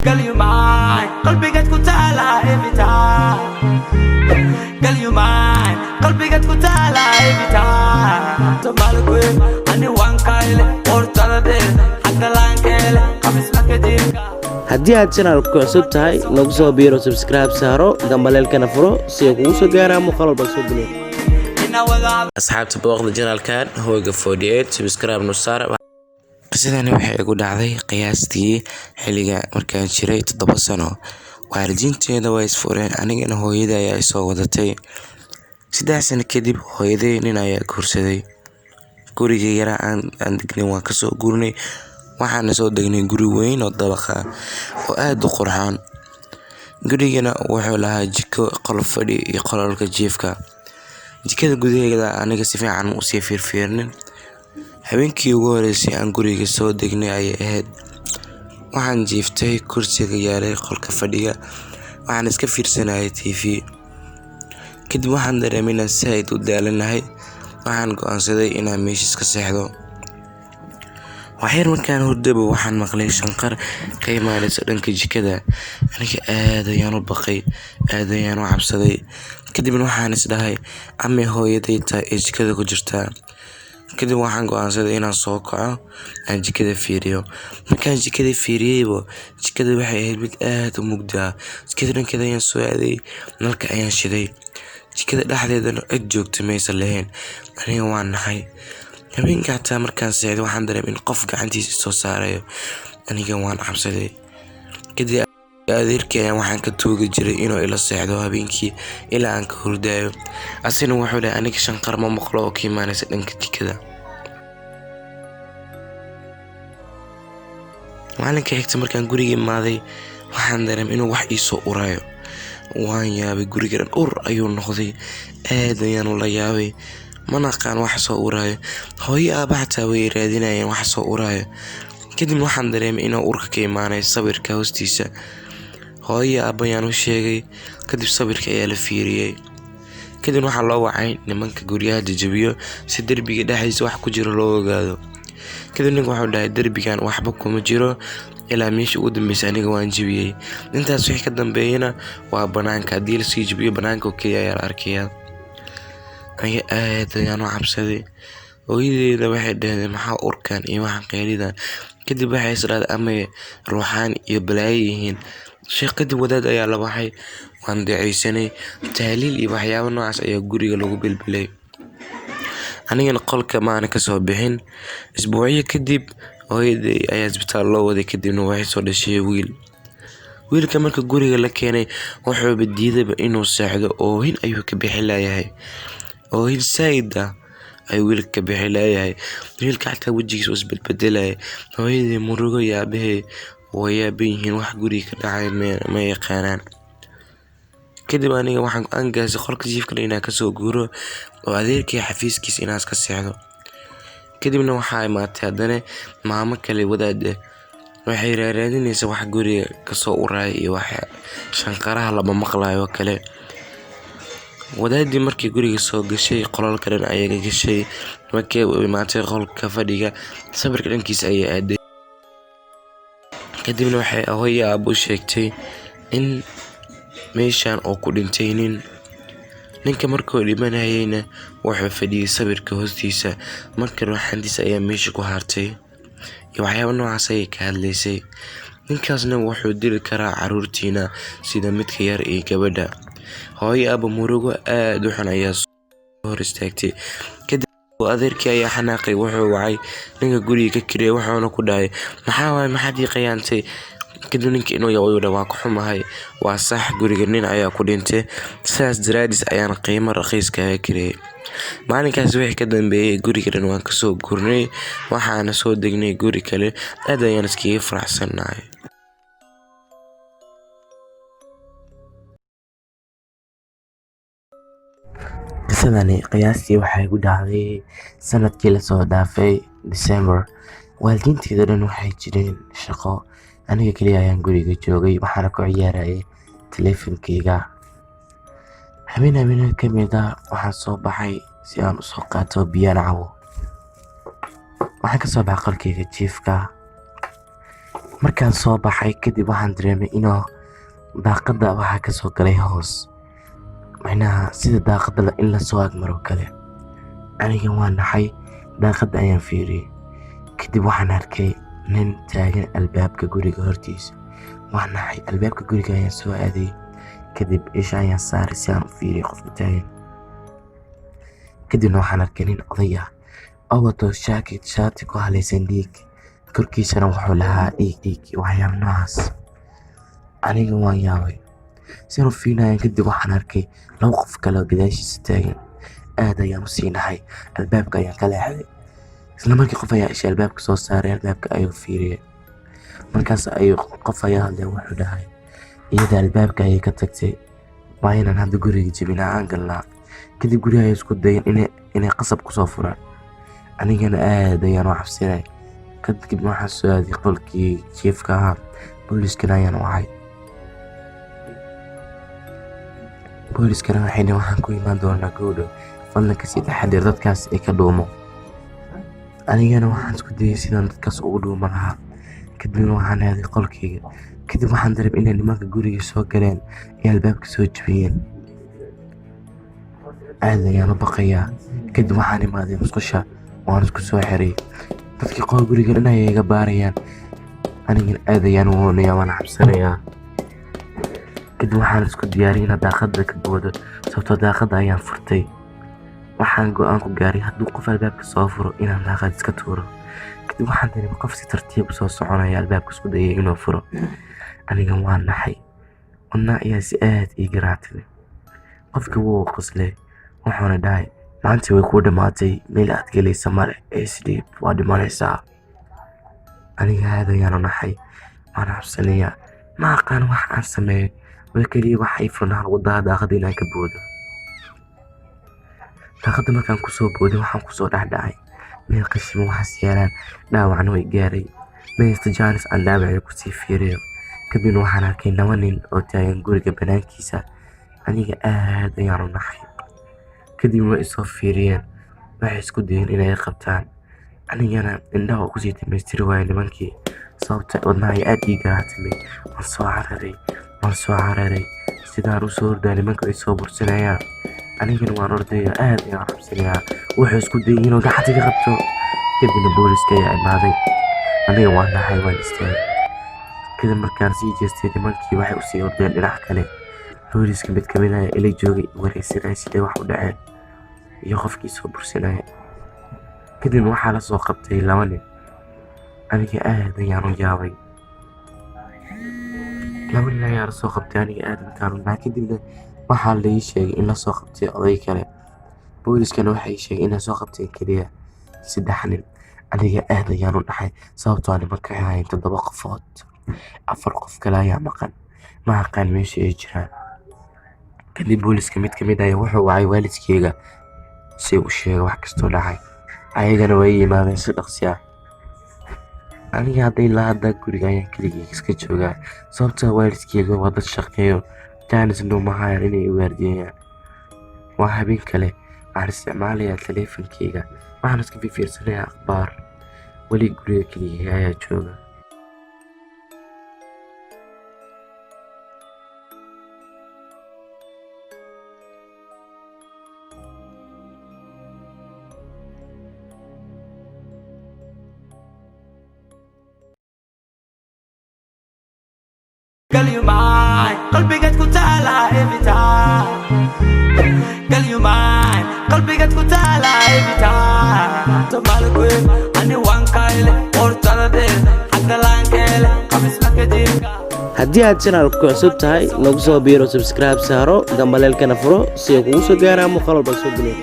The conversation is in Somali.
قال you mine قلبي قد كنت على every time قال you mine قلبي قد كنت على every time تبالك وين أني وان كايلة ورطة دير حتى لان كايلة قبس مكدير haddii aad channelka ku cusub tahay nagu soo biiro subscribe saaro gambaleelkana furo si ay kugu soo gaaraan muuqaal walba soo geliyo asxaabta booqda channelkan hooga 48 subscribe nu saar qisadani waxay igu dhacday qiyaastii xilliga markaan jiray 7 sano waalidiinteeda way isfureen anigana hooyaday ayaa soo wadatay 3 sano kadib hooyaday nin ayaa guursaday guriga yara aan degnay waan ka soo guurnay waxaan soo degnay guri weyn oo dabaqa oo aad u qurxoon gurigana wuxuu lahaa jiko qol fadhi iyo qolka jiifka jikada gudaheeda aniga si fiican u sii fiirfiirnin habeenkii ugu horeysay aan guriga soo degnay ay ahayd waxaan jiiftay kursiga yaalay qolka fadhiga waxaan iska fiirsanayay TV kadib waxaan dareemay inaan sayd u daalanahay waxaan go'aansaday inaan meesha ka seexdo waxyar markaan hurdaba waxaan maqlay shanqar ka imaanaysa dhanka jikada aniga aad ayaan u baqay aad ayaan u cabsaday kadibna waxaan isdhahay ama hooyaday taa ee jikada ku jirtaa kadib waxaan go'aansaday inaan soo kaco aan jikada fiiriyo markaan jikada fiiriyayba jikada waxay ahayd mid aad u mugdi ah jikada dhankeeda ayaan soo aaday nalka ayaan shiday jikada dhexdeedana cid joogta maysan lahayn aniga waan naxay habeenkii xataa markaan seexday waxaan dareemay in qof gacantiisa soo saarayo aniga waan cabsaday kadib adeerkii ayaan waxaan ka tuugi jiray inuu ila seexdo habeenkii ilaa aan ka hurdaayo asina wuxuu leeyahay aniga shanqar ma maqlo oo ka imaanaysa dhanka jikada maalinka xigta markaan guriga imaaday waxaan dareemay inuu wax ii soo urayo waan yaabay guriga dhan ur ayuu noqday aad ayaan ula yaabay mana aqaan wax soo urayo hooyo aaba xataa way raadinayeen wax soo urayo kadib waxaan dareemay inuu urka ka imaanayo sawirka hoostiisa hooyo aaba ayaan u sheegay kadib sawirka ayaa la fiiriyay kadib waxaa loo wacay nimanka guryaha jajabiyo si derbiga dhexdiisa wax ku jiro loo ogaado kadib ninka wuxuu dhahay derbigan waxba kuma jiro ilaa meesha ugu dambeysay aniga waan jabiyay intaas wixii ka dambeeyana waa banaanka haddii la sii jabiyo banaanka oo keliya ayaa la arkayaa aniga aad ayaan u cabsaday hooyadeeda waxay dhahdeen maxaa urkan iyo waxaan qeelidan kadib waxay isdhahdeen ama ruuxaan iyo balaayo yihiin sheekh kadib wadaad ayaa la baxay waan ducaysanay tahliil iyo waxyaabo noocaas ayaa guriga lagu bilbilay anigana qolka maana ka soo bixin isbuucyo kadib hooyaday ayaa isbitaal loo waday kadibna waxay soo dhashay wiilka marka guriga la keenay wuxuu diidayba inuu seexdo oohin ayuu ka bixi layahay oohin saayida ay wiilka ka bixi layahay wiilka xataa wejigiisa isbedbedelay hooyaday murugo yaabahay wayaaban yihiin wax guriga ka dhacay ma yaqaanaan kadib aniga waxaan go'aan gaasay qolka jiifka inaan ka soo guuro oo adeerkii xafiiskiisa inaan ka seexdo kadibna waxaa imaatay haddana maamo kale wadaad waxay raadinaysaa wax guriga ka soo uraya iyo wax shanqaraha lama maqlayo kale wadaadii markii guriga soo gashay qolalka dhan ayaga gashay markii uu imaatay qolka fadhiga sawirka dhankiisa ayaa aaday kadibna waxay hooyo aabo sheegtay in meeshan oo ku dhintay ninka markuu dhimanayayna wuxuu fadhiyay sawirka hoostiisa marka ruuxantiisa ayaa meesha ku hartay iyo waxyaabo noocaas ay ka hadlaysay ninkaasna wuxuu dili karaa caruurtiina sida midka yar iyo gabadha hooyo aabo murugo aad u xun ayaa hor istaagtay kadib adeerkii ayaa xanaaqay wuxuu wacay ninka guriga ka kiriyay wuxuuna ku dhahay maxaad ii qayaantay kadib ninka inuu yahay waa ku xumahay waa sax guriga nin ayaa ku dhintay sidaas daraadis ayaan qiimo raqiis kaga kiriyay maalinkaas wixii ka dambeeyay guriga dhan waan ka soo gurnay waxaana soo degnay guri kale aad ayaan iskaga faraxsanahay qisadani qiyaastii waxay ku dhacday sanadkii la soo dhaafay December waalidiinteeda dhan waxay jireen shaqo aniga kaliya ayaan guriga joogay waxaana ku ciyaarayay taleefankayga habeen ka mid ah waxaan soo baxay si aan u soo qaato biyo cabo waxaan ka soo baxay qolkayga jiifka markaan soo baxay kadib waxaan dareemay inuu daaqada waxaa ka soo galay hoos, macnaha sida daaqada in la soo agmaro kale. aniga waan naxay, daaqada ayaan fiiriyey, kadib waxaan arkay nin taagan albaabka guriga hortiisa. waan naxay, albaabka guriga ayaan soo aaday, kadib isha ayaan saaray si aan u fiiriyo qofka taagan. kadibna waxaan arkay nin oday ah oo wato shaati ku halaysan dhiig, korkiisana wuxuu lahaa dhiig waxyaabo noocaas. aniga waan yaabay, si aan u fiirinayo kadib waxaan arkay 2 qof kale oo gadaashiisa taagan. aad ayaan u sii naxay, albaabka ayaan ka leexday. isla markii qof ayaa isha albaabka soo saaray, albaabka ayuu fiiriyey. markaas ayuu qof ayaa hadlay, wuxuu dhahay iyada albaabka ayay ka tagtay, waa inaan hadda guriga jebinaa aan galnaa. kadib guriga ayay isku dayeen inay qasab kusoo furaan. anigana aad ayaan u cabsanay. kadib waxaan soo aaday qolkii jiifka ahaa, booliiskana ayaan wacay. booliiskana waxayna waxaan ku imaan doonaa gowdho, fadlan kasii taxadir dadkaas ay ka dhuumo. anigana waxaan isku dayay sidaan dadkaas ugu dhuuma lahaa. kadibna waxaan aaday qolkayga. kadib waxaan dareemay inay nimanka guriga soo galeen ee albaabka soo jebiyeen. aad ayaan u baqayaa. kadib waxaan imaaday musqusha, waan isku soo xiray. dadkii qol guriga dhan ayay iga baarayaan, anigana aad ayaan u oonaya, waan cabsanayaa. kadib waxaan isku diyaariyay inaan daaqada ka boodo, sababtoo daaqada ayaan furtay. waxaan go'aan ku gaaray hadduu qof albaabka soo furo inaan daaqada iska tuuro. kadib waxaan dareemay qof si tartiib u soo soconaya albaabka isku dayay inuu furo. aniga waan naxay, wadnaha ayaa si aad ii garaacday. qofkii wuu qoslay, wuxuuna dhahay maanta way kuu dhammaatay, meel aad gelaysa male, isdhiib, waa dhimanaysaa. aniga aad ayaan u naxay, waan cabsanayaa, ma aqaan wax aan sameeyo, way keliya wax ii furnaan waddaha daaqada inaan ka boodo. daaqada markaan kusoo booday waxaan kusoo dhacdhacay meel qashimo waxaas yaalaan, dhaawacna way gaaray. maysta jaanis aan dhaawacay kusii fiiriyo. kadibna waxaan arkay 2 nin oo taagan guriga banaankiisa. aniga aad ayaan u naxay. kadib way isoo fiiriyeen, waxay isku dayeen inay qabtaan. anigana indhaha oo kusii dhammaystiri waayay nimankii, sababta wadnaha ay aad ii garaactay. waan soo cararay sidaan u soo ordaa, nimanka ay soo bursanayaan. anigana waan ordaya, aad ayaan u cabsanayaa. wuxuu isku dayay inuu gacanta ka qabto, kadibna booliiska ayaa imaaday. aniga waan naxay, waan istaagay. kadib markaan sii jeestay, nimankii waxay u sii ordeen dhinac kale. booliiska mid ka mid ah ila joogay wareysanaya sidee wax u dhaceen iyo qofkii soo bursanaya. kadib waxaa la soo qabtay 2 nin. aniga aad ayaan u yaabay. 2 nin ayaa la soo qabtay, aniga aad intaan u naxay. kadibna waxaa la ii sheegay in la soo qabtay oday kale. booliiskana waxay sheegay inay soo qabteen keliya 3 nin. aniga aad ayaan u naxay, sababtoo ah nimanka waxay ahaayeen 7 qofood. 4 qof kale ayaa maqan, ma aqaan meesha ay jiraan. kadib booliiska mid ka mid ah wuxuu wacay waalidkayga si uu u sheego wax kastoo dhacay. ayagana way yimaadeen si dhaqsi ah. aniga hadday la hadda guriga ayaan keligay iska joogaa, sababtoo waalidkayga waa dad shaqeeyo, jaanisna uma hayaan inay i waardiyeeyaan. waa habeen kale, waxaan isticmaalayaa taleefankayga, waxaan iska fiirsanayaa akhbaar. weli guriga keligay ayaa jooga. Girl, you mine, qalbigaad ku taala every time. Girl, you mine, qalbigaad ku taala every time. Somali queen, ani waan kayle, portadadeel, xagga laankeele, qamisna ka jirka. haddii aad channelka cusub tahay nagu soo biiro, subscribe saaro, gambaleelkana furo si ay kugu soo gaaraan muuqaal walba soo geliyo.